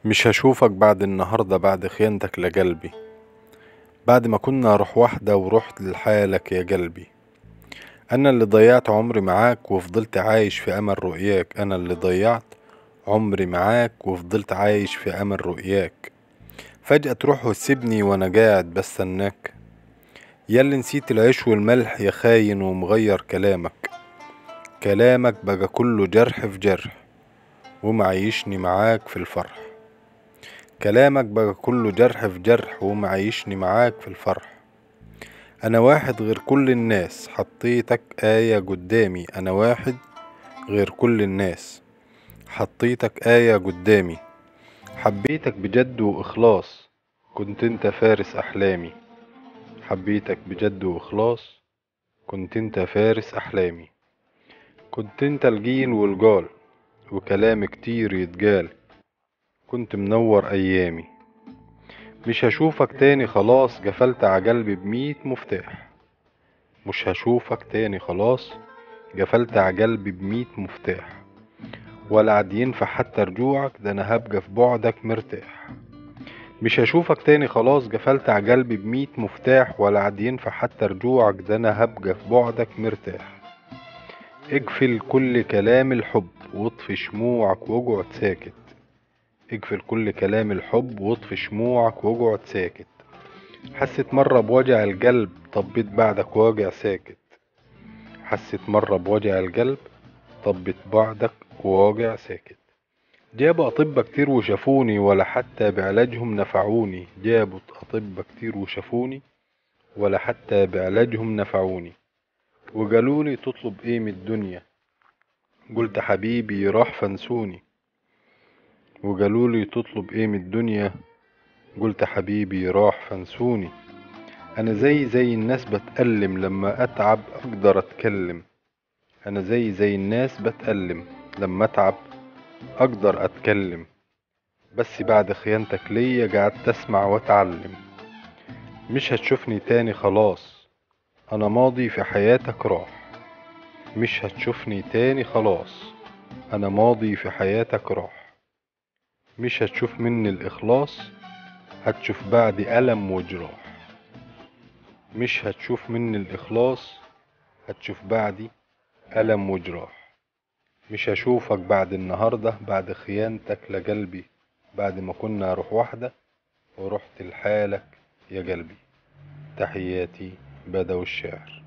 مش هشوفك بعد النهاردة بعد خيانتك لقلبي. بعد ما كنا روح واحدة ورحت لحالك يا قلبي. أنا اللي ضيعت عمري معاك وفضلت عايش في أمل رؤياك. أنا اللي ضيعت عمري معاك وفضلت عايش في أمل رؤياك. فجأة تروح وتسيبني وأنا قاعد بستناك. ياللي نسيت العيش والملح يا خاين ومغير كلامك. كلامك بقى كله جرح في جرح ومعيشني معاك في الفرح. كلامك بقى كله جرح في جرح ومعيشني معاك في الفرح. أنا واحد غير كل الناس حطيتك آية قدامي. أنا واحد غير كل الناس حطيتك آية قدامي. حبيتك بجد وإخلاص كنت انت فارس أحلامي. حبيتك بجد وإخلاص كنت انت فارس أحلامي. كنت انت الجين والجال وكلام كتير يتقال. كنت منور أيامي. مش هشوفك تاني خلاص قفلت ع قلبي بميت مفتاح. مش هشوفك تاني خلاص قفلت ع قلبي بميت مفتاح. ولا عاد ينفع حتى رجوعك ده انا هبقى في بعدك مرتاح. مش هشوفك تاني خلاص قفلت ع قلبي بميت مفتاح. ولا عاد ينفع حتى رجوعك ده انا هبقى في بعدك مرتاح. اقفل كل كلام الحب واطفي شموعك واقعد ساكت. اقفل كل كلام الحب واطفي شموعك واقعد ساكت. حسيت مرة بوجع القلب طبيت بعدك واجع ساكت. حسيت مرة بوجع القلب طبيت بعدك وواجع ساكت. جابوا أطباء كتير وشافوني ولا حتى بعلاجهم نفعوني. جابوا أطباء كتير وشافوني ولا حتى بعلاجهم نفعوني. وقالولي تطلب ايه من الدنيا. قلت حبيبي راح فانسوني. وقالولي تطلب ايه من الدنيا. قلت حبيبي راح فانسوني. انا زي الناس بتألم لما اتعب اقدر اتكلم. انا زي الناس بتألم لما اتعب اقدر اتكلم. بس بعد خيانتك ليا قعدت اسمع واتعلم. مش هتشوفني تاني خلاص انا ماضي في حياتك راح. مش هتشوفني تاني خلاص انا ماضي في حياتك راح. مش هتشوف مني الاخلاص هتشوف بعدي ألم وجراح. مش هتشوف مني الإخلاص هتشوف بعدي ألم وجراح. مش هشوفك بعد النهاردة بعد خيانتك لقلبي. بعد ما كنا روح واحدة ورحت لحالك يا قلبي. تحياتي بدوي الشاعر.